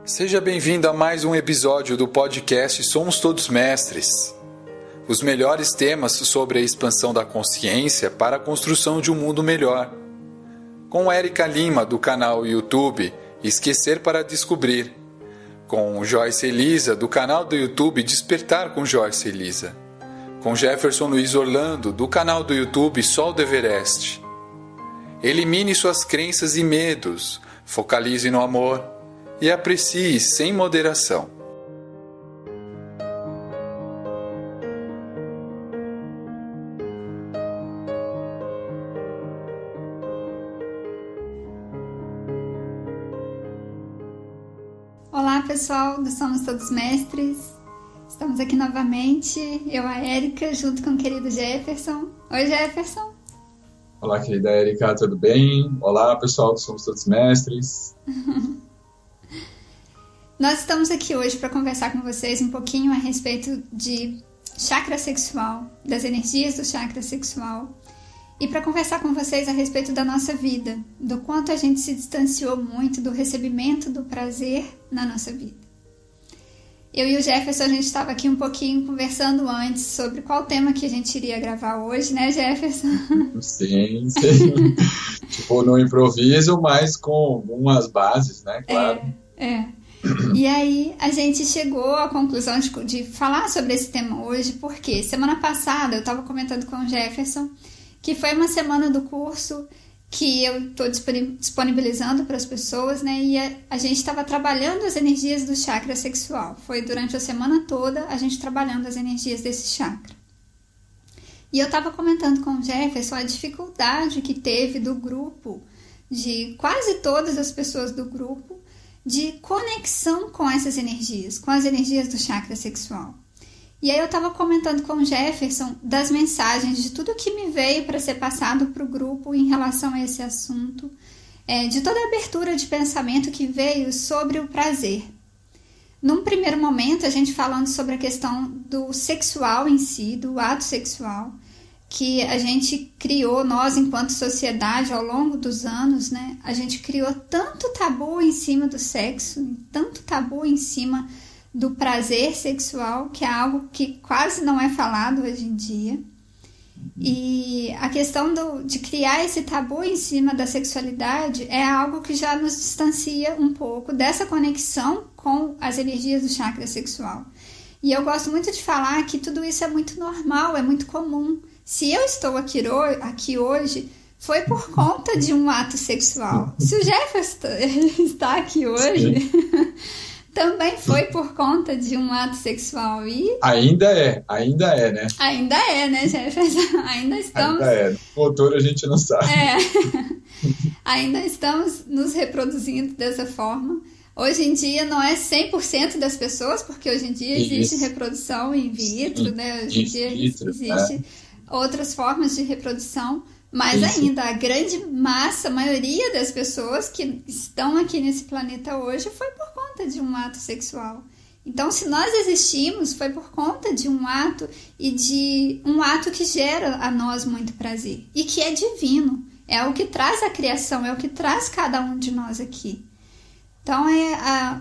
Seja bem-vindo a mais um episódio do podcast Somos Todos Mestres. Os melhores temas sobre a expansão da consciência para a construção de um mundo melhor. Com Érica Lima, do canal YouTube Esquecer para Descobrir. Com Joyce Elisa, do canal do YouTube Despertar com Joyce Elisa. Com Jefferson Luiz Orlando, do canal do YouTube Sol do Everest. Elimine suas crenças e medos, focalize no amor e aprecie sem moderação. Olá pessoal do Somos Todos Mestres, estamos aqui novamente, eu, a Érica, junto com o querido Jefferson. Oi Jefferson! Olá querida Érica, tudo bem? Olá pessoal do Somos Todos Mestres. Nós estamos aqui hoje para conversar com vocês um pouquinho a respeito de chakra sexual, das energias do chakra sexual, e para conversar com vocês a respeito da nossa vida, do quanto a gente se distanciou muito do recebimento do prazer na nossa vida. Eu e o Jefferson, a gente estava aqui um pouquinho conversando antes sobre qual tema que a gente iria gravar hoje, né, Jefferson? Sim. Tipo, no improviso, mas com algumas bases, né, claro. E aí a gente chegou à conclusão de falar sobre esse tema hoje, porque semana passada eu estava comentando com o Jefferson que foi uma semana do curso que eu estou disponibilizando para as pessoas, né? E a gente estava trabalhando as energias do chakra sexual. Foi durante a semana toda a gente trabalhando as energias desse chakra. E eu estava comentando com o Jefferson a dificuldade que teve do grupo, de quase todas as pessoas do grupo, de conexão com essas energias, com as energias do chakra sexual. E aí eu estava comentando com o Jefferson das mensagens, de tudo que me veio para ser passado para o grupo em relação a esse assunto, de toda a abertura de pensamento que veio sobre o prazer. Num primeiro momento, a gente falando sobre a questão do sexual em si, do ato sexual, que a gente criou, nós enquanto sociedade, ao longo dos anos, né, a gente criou tanto tabu em cima do sexo, tanto tabu em cima do prazer sexual, que é algo que quase não é falado hoje em dia. E a questão de criar esse tabu em cima da sexualidade é algo que já nos distancia um pouco dessa conexão com as energias do chakra sexual. E eu gosto muito de falar que tudo isso é muito normal, é muito comum. Se eu estou aqui hoje, foi por conta de um ato sexual. Se o Jefferson está aqui hoje, também foi por conta de um ato sexual. E Ainda é, né? Ainda é, né, Jefferson? Ainda estamos... Ainda é. No futuro a gente não sabe. Ainda estamos nos reproduzindo dessa forma. Hoje em dia não é 100% das pessoas, porque hoje em dia existe reprodução in vitro, né? Hoje em dia existe outras formas de reprodução, mas ainda a grande massa, a maioria das pessoas que estão aqui nesse planeta hoje foi por conta de um ato sexual. Então, se nós existimos, foi por conta de um ato e de um ato que gera a nós muito prazer e que é divino, é o que traz a criação, é o que traz cada um de nós aqui. Então,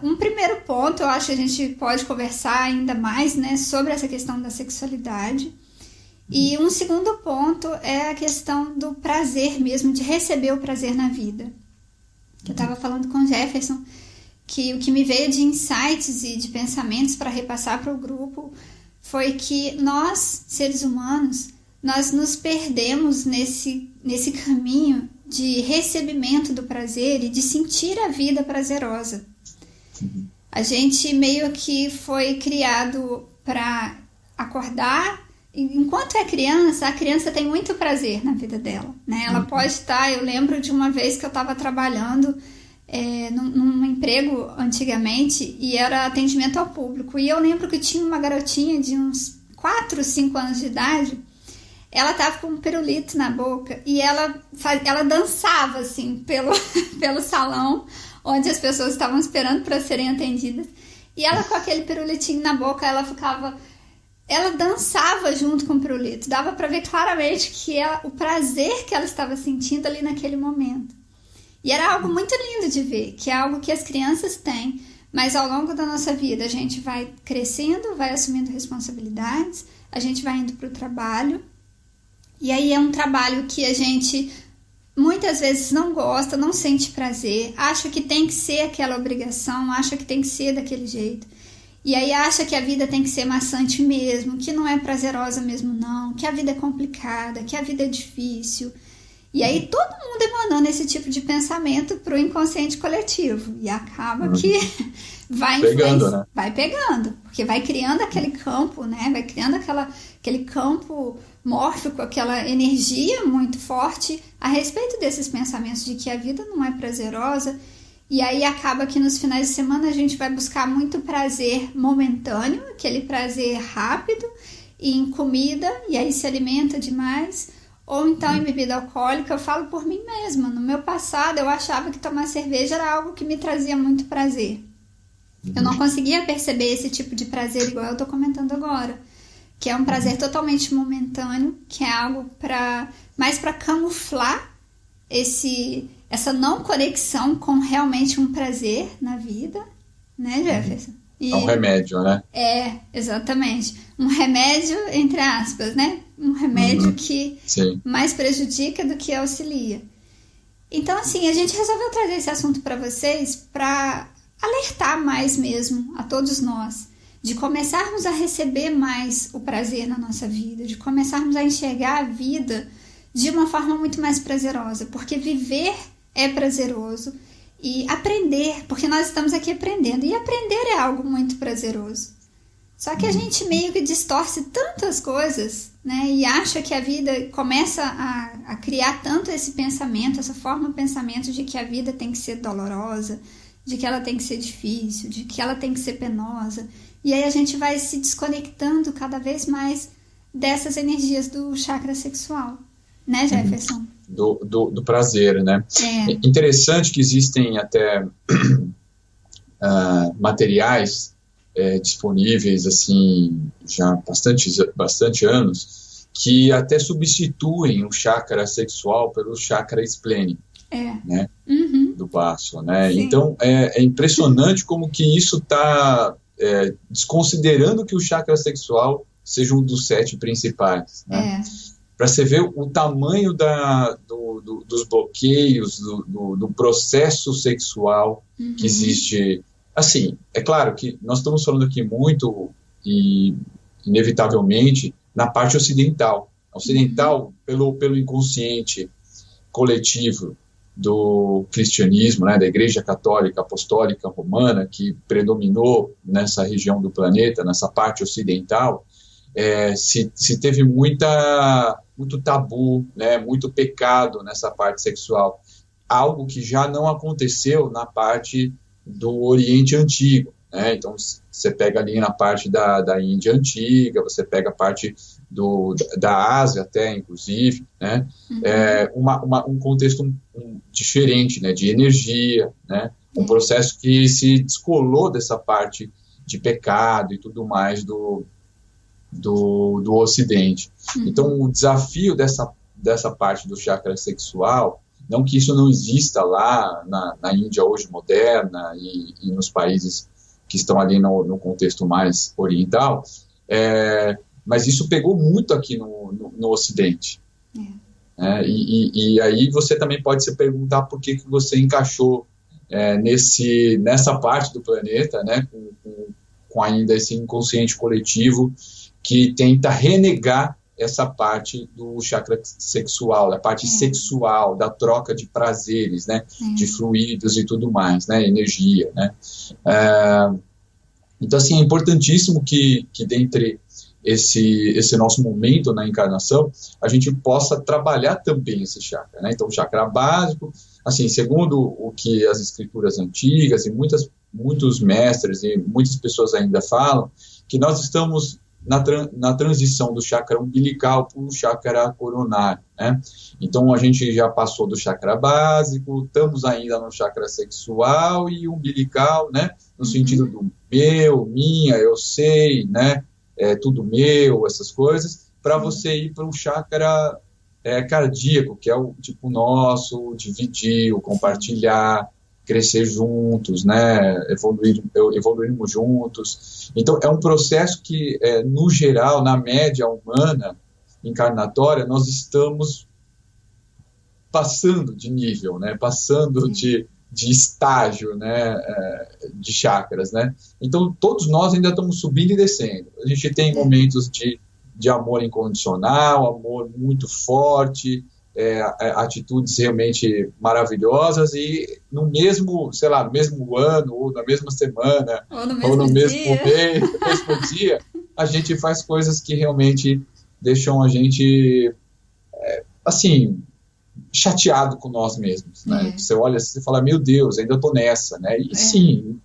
um primeiro ponto, eu acho que a gente pode conversar ainda mais, né, sobre essa questão da sexualidade. E um segundo ponto é a questão do prazer mesmo, de receber o prazer na vida. Eu estava falando com o Jefferson que o que me veio de insights e de pensamentos para repassar para o grupo foi que nós, seres humanos, nós nos perdemos nesse caminho de recebimento do prazer e de sentir a vida prazerosa. A gente meio que foi criado para acordar. Enquanto é criança, a criança tem muito prazer na vida dela, né? Ela pode estar... Eu lembro de uma vez que eu estava trabalhando num emprego antigamente e era atendimento ao público. E eu lembro que tinha uma garotinha de uns 4, 5 anos de idade. Ela estava com um pirulito na boca e ela dançava assim pelo salão onde as pessoas estavam esperando para serem atendidas. E ela com aquele pirulitinho na boca, ela dançava junto com o pirulito. Dava para ver claramente que o prazer que ela estava sentindo ali naquele momento. E era algo muito lindo de ver, que é algo que as crianças têm, Mas ao longo da nossa vida a gente vai crescendo, vai assumindo responsabilidades, a gente vai indo para o trabalho, e aí é um trabalho que a gente muitas vezes não gosta, não sente prazer, acha que tem que ser aquela obrigação, acha que tem que ser daquele jeito. E aí acha que a vida tem que ser maçante mesmo, que não é prazerosa mesmo não, que a vida é complicada, que a vida é difícil. E aí todo mundo emanando esse tipo de pensamento para o inconsciente coletivo. E acaba que vai pegando, né? Vai pegando, porque vai criando aquele campo, né? Vai criando aquele campo mórfico, aquela energia muito forte a respeito desses pensamentos de que a vida não é prazerosa. E aí acaba que nos finais de semana a gente vai buscar muito prazer momentâneo, aquele prazer rápido, e em comida, e aí se alimenta demais. Ou então em bebida alcoólica. Eu falo por mim mesma. No meu passado eu achava que tomar cerveja era algo que me trazia muito prazer. Eu não conseguia perceber esse tipo de prazer igual eu estou comentando agora. Que é um prazer totalmente momentâneo, que é algo mais para camuflar essa não conexão com realmente um prazer na vida, né, Jefferson? É um remédio, né? É, exatamente. Um remédio, entre aspas, né? Um remédio que mais prejudica do que auxilia. Então, assim, a gente resolveu trazer esse assunto para vocês para alertar mais mesmo a todos nós, de começarmos a receber mais o prazer na nossa vida, de começarmos a enxergar a vida de uma forma muito mais prazerosa, porque viver é prazeroso. E aprender, porque nós estamos aqui aprendendo, e aprender é algo muito prazeroso. Só que a gente meio que distorce tantas coisas, né? E acha que a vida começa a criar tanto esse pensamento, essa forma de pensamento de que a vida tem que ser dolorosa, de que ela tem que ser difícil, de que ela tem que ser penosa. E aí a gente vai se desconectando cada vez mais dessas energias do chakra sexual, né, Jefferson? Do prazer, né? É interessante que existem até materiais disponíveis assim já há bastante anos que até substituem o chakra sexual pelo chakra esplênico, né? Do baço, né? Sim. Então é impressionante como que isso está desconsiderando que o chakra sexual seja um dos 7 principais, né? Para você ver o tamanho dos bloqueios, do processo sexual que existe. Assim, é claro que nós estamos falando aqui muito, e inevitavelmente, na parte ocidental. Ocidental, pelo inconsciente coletivo do cristianismo, né, da Igreja Católica Apostólica Romana, que predominou nessa região do planeta, nessa parte ocidental, se teve muito tabu, né, muito pecado nessa parte sexual, algo que já não aconteceu na parte do Oriente Antigo, né? Então você pega ali na parte da Índia Antiga, você pega a parte da Ásia até, inclusive, né? Um contexto diferente, né, de energia, né? Um processo que se descolou dessa parte de pecado e tudo mais do Ocidente. Então, o desafio dessa parte do chakra sexual, não que isso não exista lá na Índia hoje moderna e nos países que estão ali no contexto mais oriental, mas isso pegou muito aqui no Ocidente. E aí você também pode se perguntar por que você encaixou nessa parte do planeta, né, com ainda esse inconsciente coletivo que tenta renegar essa parte do chakra sexual, da parte sexual, da troca de prazeres, né, de fluidos e tudo mais, né, energia, né. Então, assim, é importantíssimo que dentre esse nosso momento na encarnação, a gente possa trabalhar também esse chakra, né. Então, o chakra básico, assim, segundo o que as escrituras antigas e muitos mestres e muitas pessoas ainda falam, que nós estamos na transição do chakra umbilical para o chakra coronário, né? Então a gente já passou do chakra básico, estamos ainda no chakra sexual e umbilical, né? No sentido do meu, minha, eu sei, né? Tudo meu, essas coisas, para você ir para o chakra cardíaco, que é o tipo nosso, dividir, o compartilhar, crescer juntos, né, evoluirmos juntos. Então, é um processo que, no geral, na média humana, encarnatória, nós estamos passando de nível, né, passando de estágio, né, de chakras, né. Então, todos nós ainda estamos subindo e descendo. A gente tem momentos de amor incondicional, amor muito forte, atitudes realmente maravilhosas, e no mesmo, sei lá, no mesmo ano, ou na mesma semana, ou no mesmo mês, no mesmo dia, a gente faz coisas que realmente deixam a gente, assim, chateado com nós mesmos, né? Você olha, você fala, meu Deus, ainda estou nessa, né? E sim,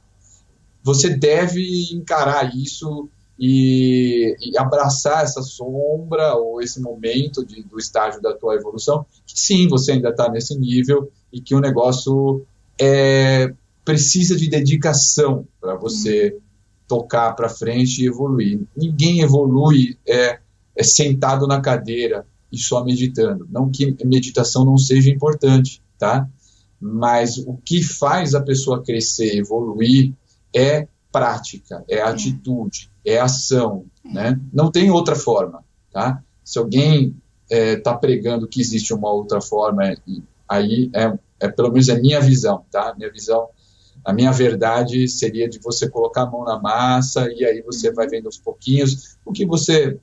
você deve encarar isso e abraçar essa sombra ou esse momento do estágio da tua evolução, que sim, você ainda está nesse nível e que o negócio precisa de dedicação para você tocar para frente e evoluir. Ninguém evolui sentado na cadeira e só meditando. Não que meditação não seja importante, tá? Mas o que faz a pessoa crescer, evoluir, é prática, é atitude, é ação, né? Não tem outra forma, tá? Se alguém está pregando que existe uma outra forma, aí pelo menos é minha visão, tá? Minha visão, a minha verdade seria de você colocar a mão na massa e aí você vai vendo aos pouquinhos o que você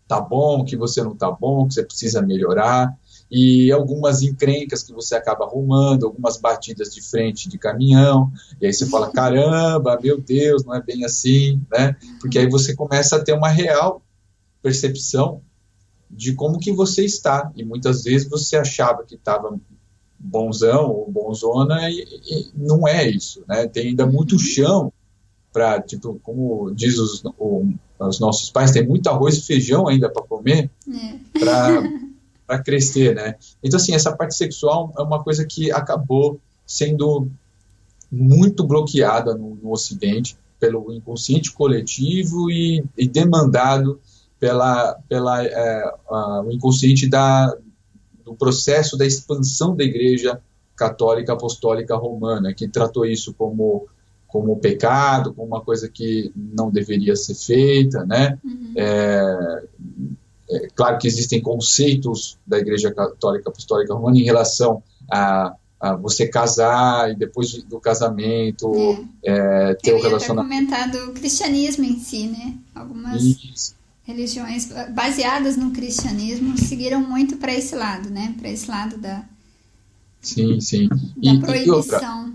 tá bom, o que você não tá bom, o que você precisa melhorar, e algumas encrencas que você acaba arrumando, algumas batidas de frente de caminhão, e aí você fala, caramba, meu Deus, não é bem assim, né? Porque aí você começa a ter uma real percepção de como que você está, e muitas vezes você achava que estava bonzão ou bonzona, e não é isso, né? Tem ainda muito chão para, tipo, como diz os nossos pais, tem muito arroz e feijão ainda para comer, para crescer, né? Então, assim, essa parte sexual é uma coisa que acabou sendo muito bloqueada no Ocidente pelo inconsciente coletivo e demandado o inconsciente do processo da expansão da Igreja Católica Apostólica Romana, que tratou isso como pecado, como uma coisa que não deveria ser feita, né? Claro que existem conceitos da Igreja Católica Apostólica Romana em relação a você casar e depois do casamento ter o relacionamento. Eu ia até comentar do cristianismo em si, né? Algumas religiões baseadas no cristianismo seguiram muito para esse lado, né? Para esse lado da proibição.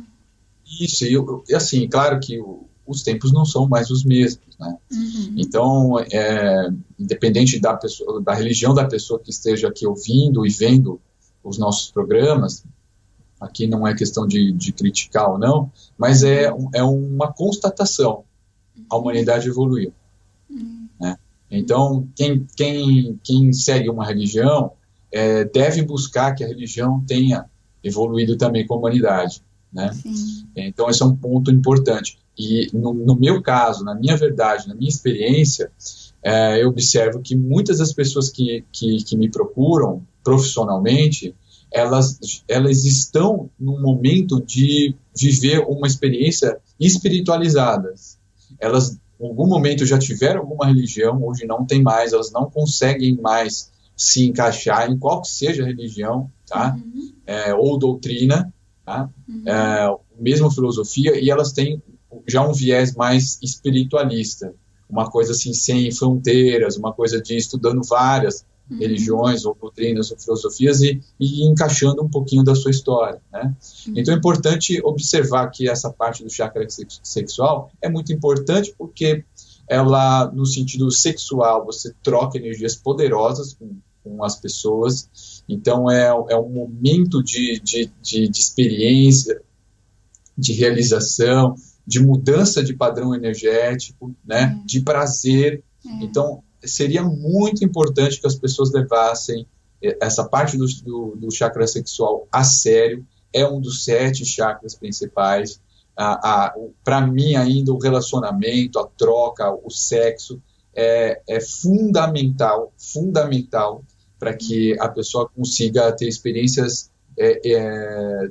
Isso, e assim, claro que os tempos não são mais os mesmos, né? Então, independente da religião da pessoa que esteja aqui ouvindo e vendo os nossos programas, aqui não é questão de criticar ou não, mas é uma constatação. A humanidade evoluiu. Né? Então, quem segue uma religião deve buscar que a religião tenha evoluído também com a humanidade. Né? Então, esse é um ponto importante. E no meu caso, na minha verdade, na minha experiência, eu observo que muitas das pessoas que me procuram profissionalmente, elas estão num momento de viver uma experiência espiritualizada. Elas, em algum momento, já tiveram alguma religião, hoje não tem mais, elas não conseguem mais se encaixar em qual que seja a religião, tá? Ou doutrina, tá? Mesma filosofia, e elas têm já um viés mais espiritualista, uma coisa assim, sem fronteiras, uma coisa de estudando várias religiões, ou doutrinas, ou filosofias, e encaixando um pouquinho da sua história, né? Então é importante observar que essa parte do chakra sexual é muito importante, porque ela, no sentido sexual, você troca energias poderosas com as pessoas, então é um momento de experiência, de realização, de mudança de padrão energético, né, de prazer. Então, seria muito importante que as pessoas levassem essa parte do chakra sexual a sério. É um dos 7 chakras principais. Para mim, ainda, o relacionamento, a troca, o sexo é fundamental para que a pessoa consiga ter experiências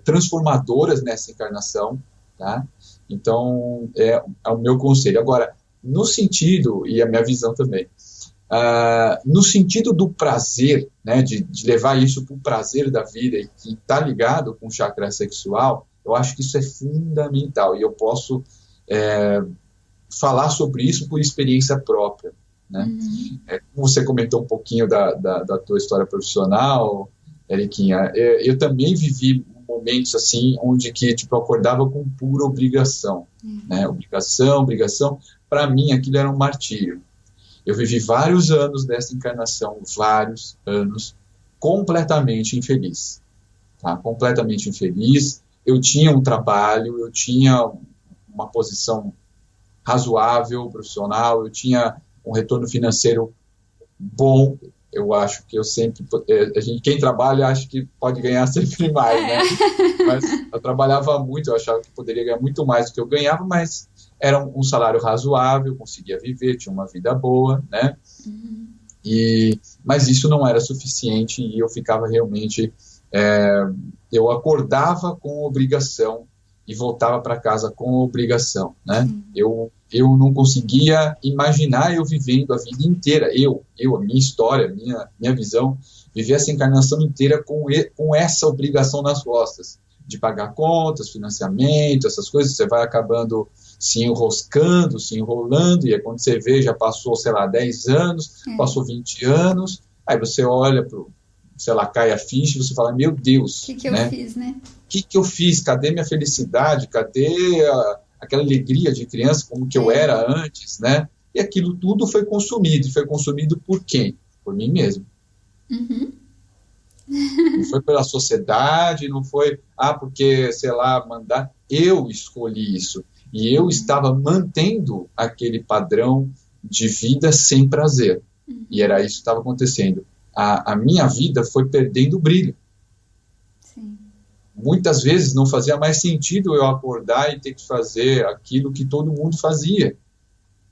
transformadoras nessa encarnação, tá? Então, é o meu conselho. Agora, no sentido, e a minha visão também, no sentido do prazer, né, de levar isso para o prazer da vida e que está ligado com o chakra sexual, eu acho que isso é fundamental e eu posso falar sobre isso por experiência própria, né? Como você comentou um pouquinho da tua história profissional, Eriquinha, eu também vivi momentos assim, onde que tipo, eu acordava com pura obrigação, né? Obrigação, para mim aquilo era um martírio. Eu vivi vários anos dessa encarnação, vários anos, completamente infeliz, tá? Completamente infeliz. Eu tinha um trabalho, eu tinha uma posição razoável, profissional, eu tinha um retorno financeiro bom. Eu acho que eu sempre... quem trabalha acha que pode ganhar sempre mais, né? Mas eu trabalhava muito, eu achava que poderia ganhar muito mais do que eu ganhava, mas era um salário razoável, conseguia viver, tinha uma vida boa, né? Mas isso não era suficiente e eu ficava realmente... eu acordava com obrigação e voltava para casa com obrigação, né? Eu não conseguia imaginar eu vivendo a vida inteira, a minha história, minha visão, viver essa encarnação inteira com essa obrigação nas costas, de pagar contas, financiamento, essas coisas. Você vai acabando se enroscando, se enrolando, e aí quando você vê, já passou, sei lá, 10 anos, passou 20 anos, aí você olha sei lá, cai a ficha e você fala, meu Deus, o que eu fiz, né? O que eu fiz? Cadê minha felicidade? Cadê aquela alegria de criança como que eu era antes, né? E aquilo tudo foi consumido. E foi consumido por quem? Por mim mesmo. Não foi pela sociedade, não foi, porque, sei lá, mandar. Eu escolhi isso. E eu estava mantendo aquele padrão de vida sem prazer. E era isso que estava acontecendo. A minha vida foi perdendo o brilho. Sim. Muitas vezes não fazia mais sentido eu acordar e ter que fazer aquilo que todo mundo fazia.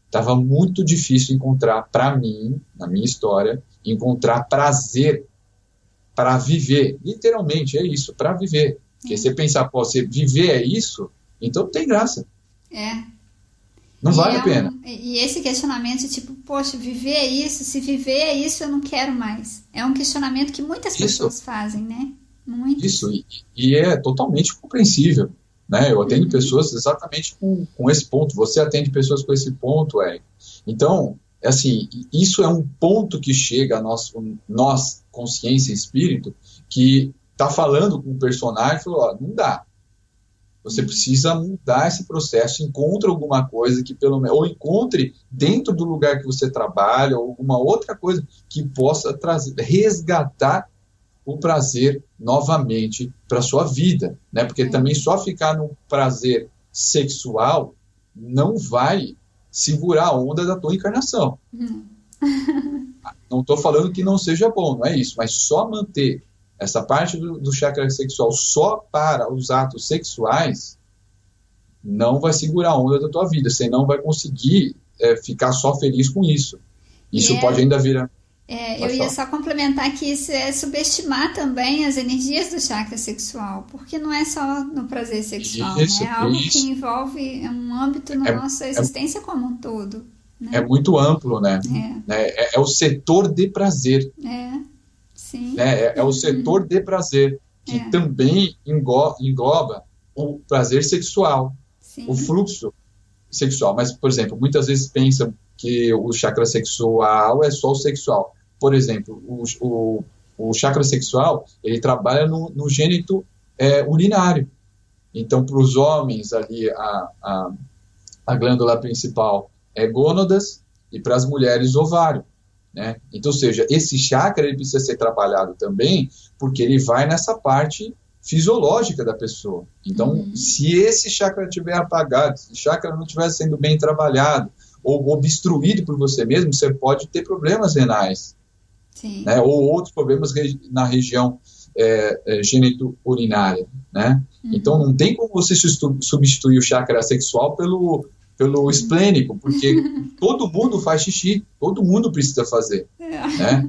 Estava muito difícil encontrar, para mim, na minha história, encontrar prazer para viver. Literalmente, é isso, para viver. Porque você pensar, você viver é isso, então não tem graça. Não vale a pena. E esse questionamento, tipo, poxa, viver é isso, se viver é isso, eu não quero mais. É um questionamento que muitas pessoas fazem, né? Muito. Isso, e é totalmente compreensível, né? Eu atendo pessoas exatamente com esse ponto, você atende pessoas com esse ponto, Então, assim, isso é um ponto que chega a nós, consciência e espírito, que está falando com o personagem e falou, não dá. Você precisa mudar esse processo, encontre alguma coisa que ou encontre dentro do lugar que você trabalha, ou alguma outra coisa que possa resgatar o prazer novamente para a sua vida, né? Porque também só ficar no prazer sexual não vai segurar a onda da tua encarnação. Não estou falando que não seja bom, não é isso, mas só manter essa parte do chakra sexual só para os atos sexuais não vai segurar a onda da tua vida. Você não vai conseguir ficar só feliz com isso. Isso pode ainda virar... eu ia só complementar que isso é subestimar também as energias do chakra sexual, porque não é só no prazer sexual, né? É algo que envolve um âmbito na nossa existência como um todo. Né? É muito amplo, né? É o setor de prazer. Sim. É o setor de prazer, que também engloba o prazer sexual, o fluxo sexual. Mas, por exemplo, muitas vezes pensam que o chakra sexual é só o sexual. Por exemplo, o chakra sexual, ele trabalha no gênito urinário. Então, para os homens, ali, a glândula principal é gônadas, e para as mulheres, ovário. Né? Então, ou seja, esse chakra ele precisa ser trabalhado também, porque ele vai nessa parte fisiológica da pessoa. Então, se esse chakra estiver apagado, se o chakra não estiver sendo bem trabalhado, ou obstruído por você mesmo, você pode ter problemas renais. Sim. Né? Ou outros problemas na região genito-urinária. Né? Então, não tem como você substituir o chakra sexual pelo esplênico, porque todo mundo faz xixi, todo mundo precisa fazer, né?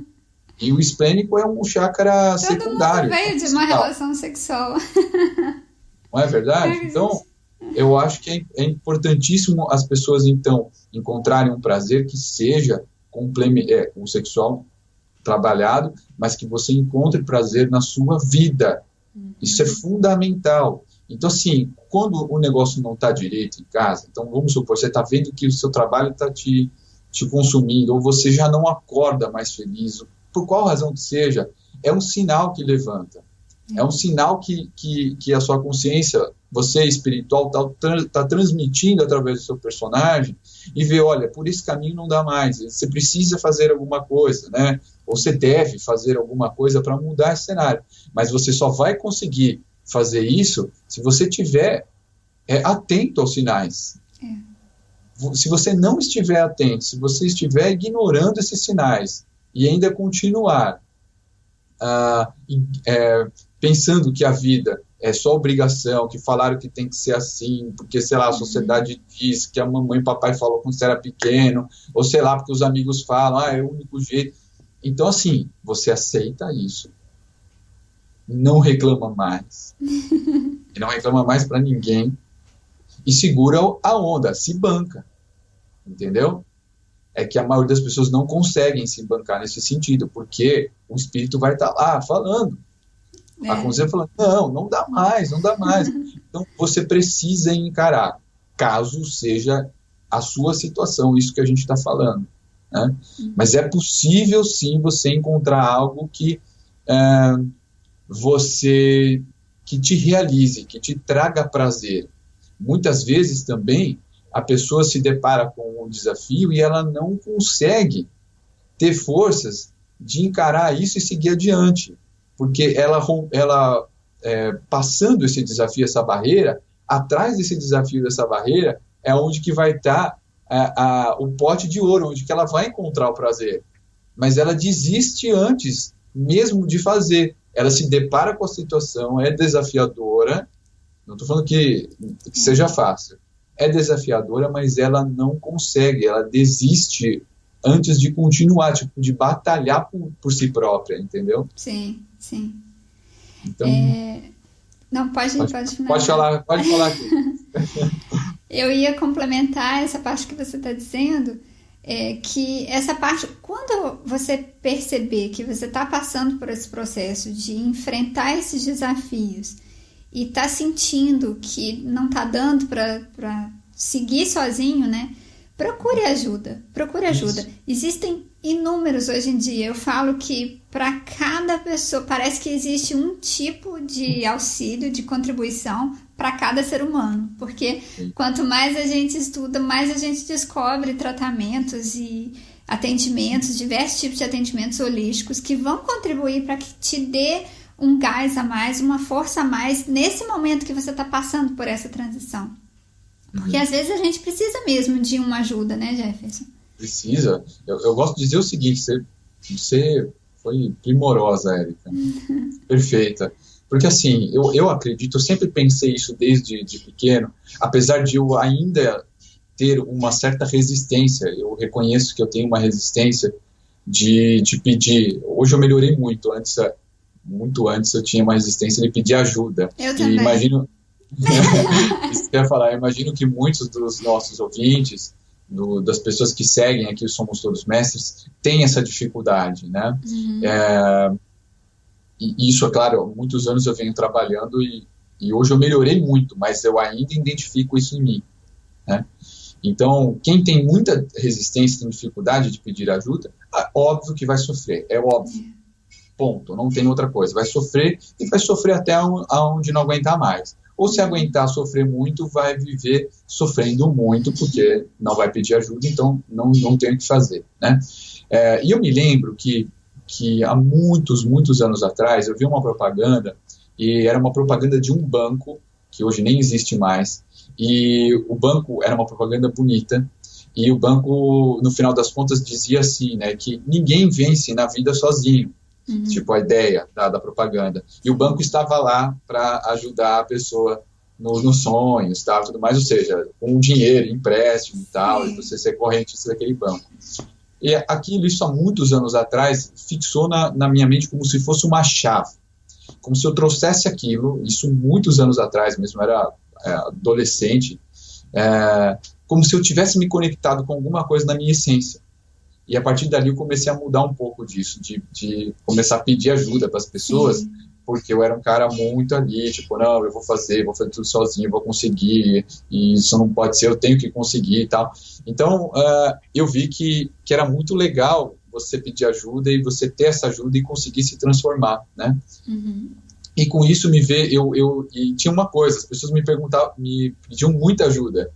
E o esplênico é um chakra secundário. Todo mundo veio de uma relação sexual. Não é verdade? Então, eu acho que é importantíssimo as pessoas, então, encontrarem um prazer que seja o sexual trabalhado, mas que você encontre prazer na sua vida. Isso é fundamental. Então, assim, quando o negócio não está direito em casa, então vamos supor, você está vendo que o seu trabalho está te consumindo, ou você já não acorda mais feliz, por qual razão que seja, é um sinal que levanta. É um sinal que a sua consciência, você espiritual, está transmitindo através do seu personagem e vê, olha, por esse caminho não dá mais, você precisa fazer alguma coisa, né? Ou você deve fazer alguma coisa para mudar esse cenário. Mas você só vai conseguir fazer isso se você estiver atento aos sinais. Se você não estiver atento, se você estiver ignorando esses sinais e ainda continuar pensando que a vida é só obrigação, que falaram que tem que ser assim, porque, sei lá, a sociedade diz, que a mamãe e o papai falou quando você era pequeno, ou sei lá, porque os amigos falam, é o único jeito. Então, assim, você aceita isso, não reclama mais, e não reclama mais para ninguém, e segura a onda, se banca, entendeu? É que a maioria das pessoas não conseguem se bancar nesse sentido, porque o espírito vai estar lá falando, a consciência falando, não dá mais, não dá mais. Então, você precisa encarar, caso seja a sua situação, isso que a gente está falando, né? Mas é possível, sim, você encontrar algo que que te realize, que te traga prazer. Muitas vezes também a pessoa se depara com um desafio e ela não consegue ter forças de encarar isso e seguir adiante, porque ela passando esse desafio, essa barreira, atrás desse desafio, dessa barreira, é onde que vai estar o pote de ouro, onde que ela vai encontrar o prazer. Mas ela desiste antes mesmo de fazer. Ela se depara com a situação, é desafiadora, não estou falando que seja fácil, é desafiadora, mas ela não consegue, ela desiste antes de continuar, de batalhar por si própria, entendeu? Sim. Então, não, pode falar aqui. Eu ia complementar essa parte que você está dizendo, que essa parte, quando você perceber que você está passando por esse processo de enfrentar esses desafios e está sentindo que não está dando para seguir sozinho, né? Procure ajuda. Isso. Existem inúmeros hoje em dia. Eu falo que para cada pessoa, parece que existe um tipo de auxílio, de contribuição para cada ser humano. Porque quanto mais a gente estuda, mais a gente descobre tratamentos e atendimentos, diversos tipos de atendimentos holísticos que vão contribuir para que te dê um gás a mais, uma força a mais nesse momento que você está passando por essa transição. Porque às vezes a gente precisa mesmo de uma ajuda, né, Jefferson? Precisa. Eu gosto de dizer o seguinte, você foi primorosa, Érica. Perfeita. Porque assim, eu acredito, eu sempre pensei isso desde pequeno, apesar de eu ainda ter uma certa resistência, eu reconheço que eu tenho uma resistência de pedir. Hoje eu melhorei muito, muito antes eu tinha uma resistência de pedir ajuda. Eu também. E imagino... Isso que eu ia falar, eu imagino que muitos dos nossos ouvintes, das pessoas que seguem aqui o Somos Todos Mestres, têm essa dificuldade, né? E isso, é claro, há muitos anos eu venho trabalhando e hoje eu melhorei muito, mas eu ainda identifico isso em mim, né? Então, quem tem muita resistência, tem dificuldade de pedir ajuda, óbvio que vai sofrer, é óbvio. Ponto, não tem outra coisa. Vai sofrer e vai sofrer até onde não aguentar mais. Ou se aguentar sofrer muito, vai viver sofrendo muito, porque não vai pedir ajuda, então não tem o que fazer, né? E eu me lembro que há muitos anos atrás, eu vi uma propaganda, e era uma propaganda de um banco, que hoje nem existe mais, e o banco era uma propaganda bonita, e o banco, no final das contas, dizia assim, né, que ninguém vence na vida sozinho. Tipo a ideia da propaganda. E o banco estava lá para ajudar a pessoa nos sonhos, tudo mais, ou seja, com dinheiro, empréstimo e tal, e você ser correntista daquele banco. E aquilo, isso há muitos anos atrás, fixou na minha mente como se fosse uma chave. Como se eu trouxesse aquilo, isso muitos anos atrás mesmo, era adolescente, como se eu tivesse me conectado com alguma coisa na minha essência. E a partir dali eu comecei a mudar um pouco disso, de começar a pedir ajuda para as pessoas, porque eu era um cara muito ali, tipo, não, eu vou fazer tudo sozinho, vou conseguir, e isso não pode ser, eu tenho que conseguir e tal. Então, eu vi que era muito legal você pedir ajuda e você ter essa ajuda e conseguir se transformar, né? Uhum. E com isso e tinha uma coisa, as pessoas me pediam muita ajuda,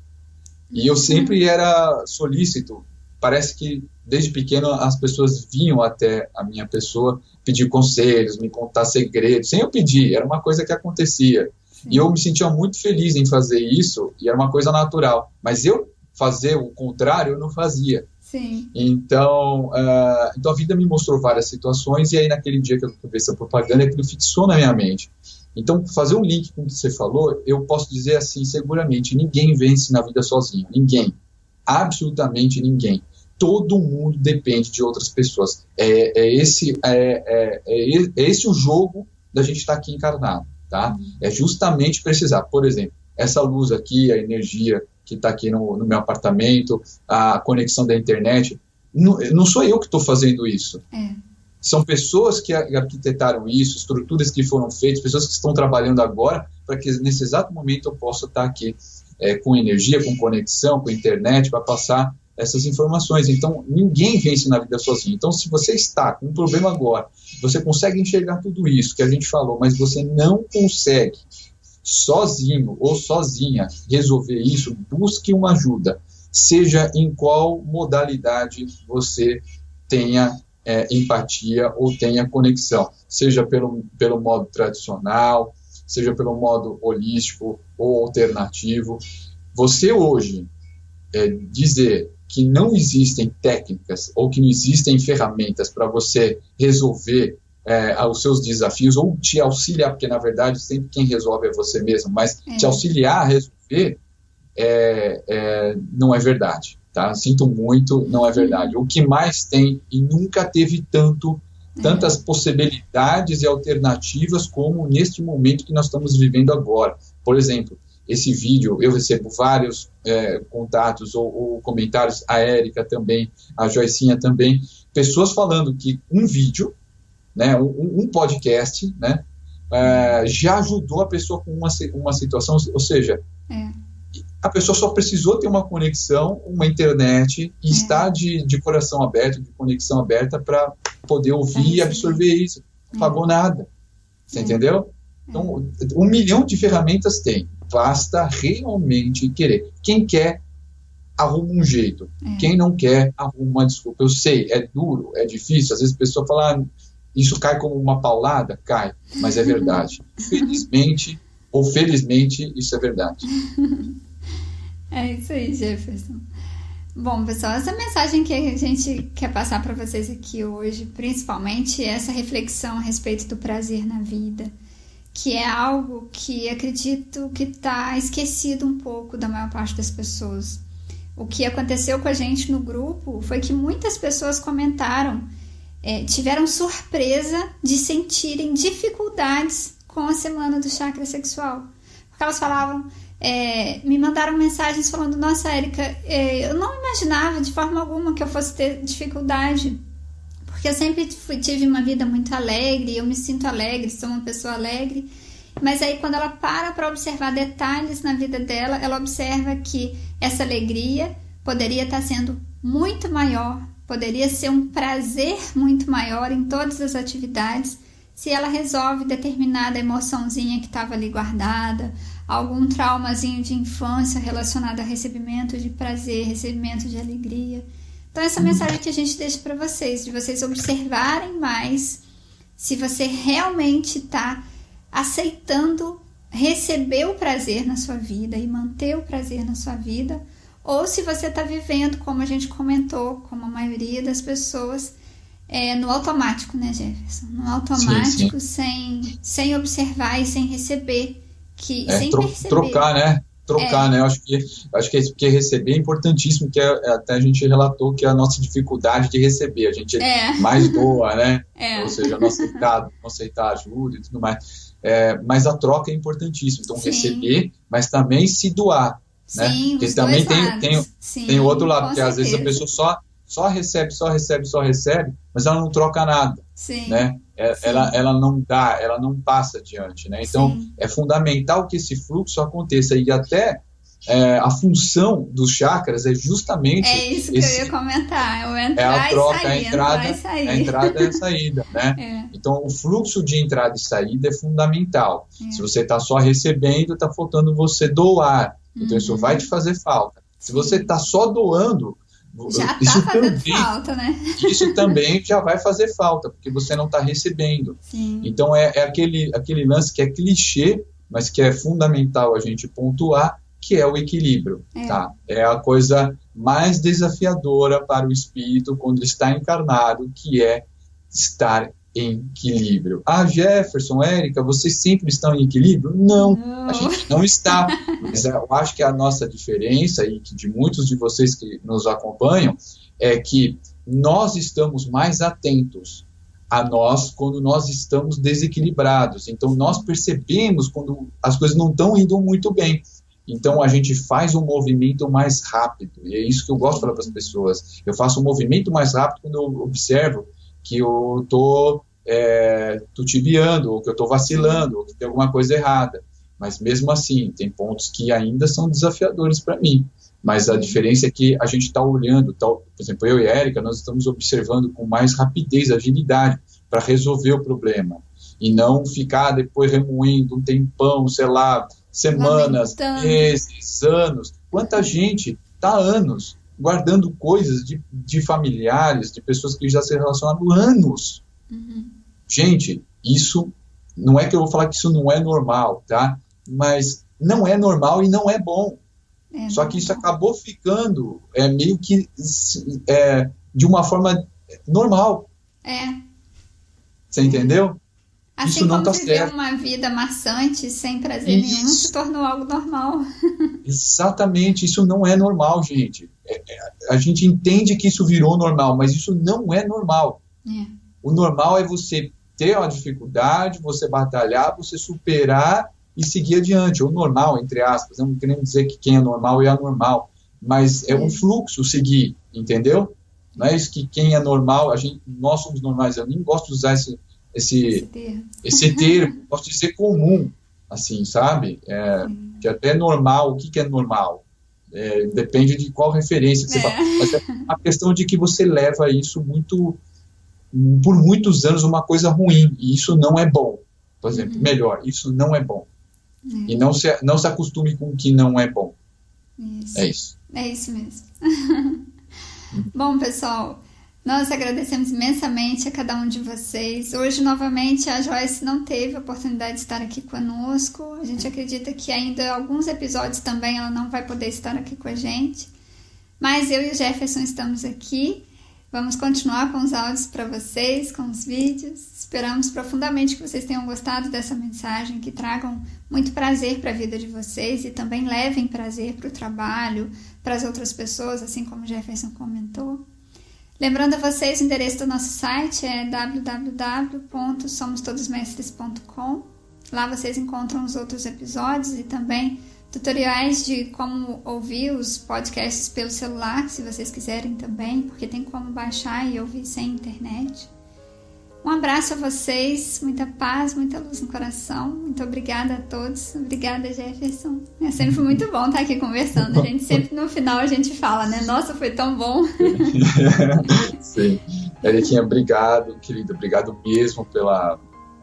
e eu sempre era solícito. Parece que desde pequeno as pessoas vinham até a minha pessoa pedir conselhos, me contar segredos, sem eu pedir, era uma coisa que acontecia. Sim. E eu me sentia muito feliz em fazer isso, e era uma coisa natural. Mas eu fazer o contrário, eu não fazia. Sim. Então a vida me mostrou várias situações, e aí naquele dia que eu vi essa propaganda, aquilo fixou na minha mente. Então, fazer um link com o que você falou, eu posso dizer assim, seguramente, ninguém vence na vida sozinho, ninguém. Absolutamente ninguém. Todo mundo depende de outras pessoas. Esse o jogo da gente estar aqui encarnado, tá? É justamente precisar. Por exemplo, essa luz aqui, a energia que está aqui no meu apartamento, a conexão da internet, não sou eu que estou fazendo isso. São pessoas que arquitetaram isso, estruturas que foram feitas, pessoas que estão trabalhando agora para que nesse exato momento eu possa estar aqui com energia, com conexão, com internet, para passar essas informações. Então, ninguém vence na vida sozinho. Então, se você está com um problema agora, você consegue enxergar tudo isso que a gente falou, mas você não consegue sozinho ou sozinha resolver isso, busque uma ajuda, seja em qual modalidade você tenha empatia ou tenha conexão, seja pelo modo tradicional, seja pelo modo holístico ou alternativo. Você hoje dizer que não existem técnicas ou que não existem ferramentas para você resolver os seus desafios ou te auxiliar, porque na verdade sempre quem resolve é você mesmo, mas te auxiliar a resolver não é verdade, tá? Sinto muito, não é verdade. O que mais tem, e nunca teve tantas possibilidades e alternativas como neste momento que nós estamos vivendo agora. Por exemplo, esse vídeo, eu recebo vários contatos ou comentários, a Érica também, a Joicinha também, pessoas falando que um vídeo, né, um podcast, né, já ajudou a pessoa com uma situação, ou seja, a pessoa só precisou ter uma conexão, uma internet, e estar de coração aberto, de conexão aberta para poder ouvir e absorver isso. Não pagou nada, você entendeu? Então, 1 milhão de ferramentas tem. Basta realmente querer. Quem quer, arruma um jeito. Quem não quer, arruma uma desculpa. Eu sei, é duro, é difícil. Às vezes a pessoa fala, isso cai como uma paulada? Cai, mas é verdade. Felizmente ou felizmente, isso é verdade. É isso aí, Jefferson. Bom, pessoal, essa mensagem que a gente quer passar para vocês aqui hoje, principalmente essa reflexão a respeito do prazer na vida, que é algo que acredito que está esquecido um pouco da maior parte das pessoas. O que aconteceu com a gente no grupo foi que muitas pessoas comentaram, tiveram surpresa de sentirem dificuldades com a semana do chakra sexual. Porque elas falavam, me mandaram mensagens falando, nossa, Érica, eu não imaginava de forma alguma que eu fosse ter dificuldade, porque eu sempre tive uma vida muito alegre, eu me sinto alegre, sou uma pessoa alegre, mas aí quando ela para observar detalhes na vida dela, ela observa que essa alegria poderia estar sendo muito maior, poderia ser um prazer muito maior em todas as atividades, se ela resolve determinada emoçãozinha que estava ali guardada, algum traumazinho de infância relacionado a recebimento de prazer, recebimento de alegria. Então essa mensagem que a gente deixa para vocês, de vocês observarem mais se você realmente está aceitando receber o prazer na sua vida e manter o prazer na sua vida, ou se você está vivendo, como a gente comentou, como a maioria das pessoas, no automático, né, Jefferson? No automático, sim. Sem observar e sem receber. Sem perceber. Trocar, né? trocar, né? Eu acho que receber é importantíssimo, que até a gente relatou que é a nossa dificuldade de receber, a gente mais doa, né? Ou seja, não aceitar ajuda e tudo mais. Mas a troca é importantíssima, então receber, mas também se doar, né? Porque também tem o outro lado, porque às vezes a pessoa só recebe, mas ela não troca nada, né? Ela não dá, ela não passa adiante, né? Então, é fundamental que esse fluxo aconteça, e até a função dos chakras é justamente... É isso que eu ia comentar, o entrar a troca, e sair, a entrada e a saída, né? Então, o fluxo de entrada e saída é fundamental. Se você está só recebendo, está faltando você doar, então isso vai te fazer falta. Se você está só doando, já está fazendo falta, né? Isso também já vai fazer falta, porque você não está recebendo. Então é aquele lance que é clichê, mas que é fundamental a gente pontuar, que é o equilíbrio. Tá? É a coisa mais desafiadora para o espírito quando está encarnado, que é estar em equilíbrio. Jefferson, Érica, vocês sempre estão em equilíbrio? Não, a gente não está. Mas eu acho que a nossa diferença, e que de muitos de vocês que nos acompanham, é que nós estamos mais atentos a nós quando nós estamos desequilibrados. Então, nós percebemos quando as coisas não estão indo muito bem. Então, a gente faz um movimento mais rápido. E é isso que eu gosto de falar para as pessoas. Eu faço um movimento mais rápido quando eu observo que eu estou tutibiando, ou que eu estou vacilando, ou que tem alguma coisa errada. Mas mesmo assim, tem pontos que ainda são desafiadores para mim. Mas a diferença é que a gente está olhando, por exemplo, eu e a Érica, nós estamos observando com mais rapidez, agilidade, para resolver o problema. E não ficar depois remoendo um tempão, sei lá, semanas, meses, anos. Quanta gente está há anos guardando coisas de familiares, de pessoas que já se relacionaram há anos. Gente, isso não é que eu vou falar que isso não é normal, tá? Mas não é normal e não é bom. Só que isso acabou ficando meio que de uma forma normal. Você entendeu? Assim isso não como tá viver certo. Uma vida maçante, sem prazer nenhum, se tornou algo normal. Exatamente, isso não é normal, gente. A gente entende que isso virou normal, mas isso não é normal. O normal é você ter uma dificuldade, você batalhar, você superar e seguir adiante. O normal, entre aspas, não queremos dizer que quem é normal é anormal, mas é um fluxo seguir, entendeu? Não é isso que quem é normal, nós somos normais. Eu nem gosto de usar esse termo, posso dizer comum, assim, sabe? Que até é normal. O que é normal? Depende de qual referência que você fala. Mas é a questão de que você leva isso por muitos anos, uma coisa ruim, e isso não é bom. Por exemplo, isso não é bom. E não se acostume com o que não é bom. Isso. É isso. É isso mesmo. Bom, pessoal, nós agradecemos imensamente a cada um de vocês. Hoje, novamente, a Joyce não teve a oportunidade de estar aqui conosco. A gente acredita que ainda alguns episódios também ela não vai poder estar aqui com a gente. Mas eu e o Jefferson estamos aqui. Vamos continuar com os áudios para vocês, com os vídeos. Esperamos profundamente que vocês tenham gostado dessa mensagem, que tragam muito prazer para a vida de vocês e também levem prazer para o trabalho, para as outras pessoas, assim como o Jefferson comentou. Lembrando a vocês, o endereço do nosso site é www.somostodosmestres.com. Lá vocês encontram os outros episódios e também tutoriais de como ouvir os podcasts pelo celular, se vocês quiserem também, porque tem como baixar e ouvir sem internet. Um abraço a vocês, muita paz, muita luz no coração. Muito obrigada a todos. Obrigada, Jefferson. É sempre muito bom estar aqui conversando. A gente sempre no final a gente fala, né? Nossa, foi tão bom. Sim. Eriquinha, obrigado, querida. Obrigado mesmo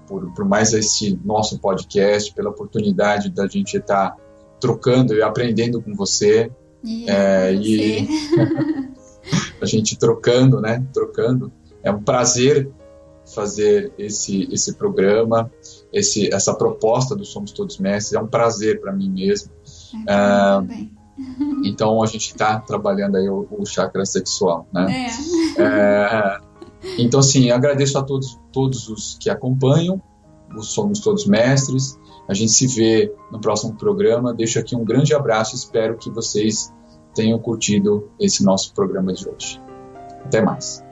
por mais esse nosso podcast, pela oportunidade da gente estar trocando e aprendendo com você. E a gente trocando, né? Trocando. É um prazer fazer esse programa, essa proposta do Somos Todos Mestres. É um prazer para mim mesmo. Então a gente está trabalhando aí o chakra sexual, né? Então, assim, agradeço a todos os que acompanham o Somos Todos Mestres. A gente se vê no próximo programa. Deixo aqui um grande abraço. Espero que vocês tenham curtido esse nosso programa de hoje. Até mais.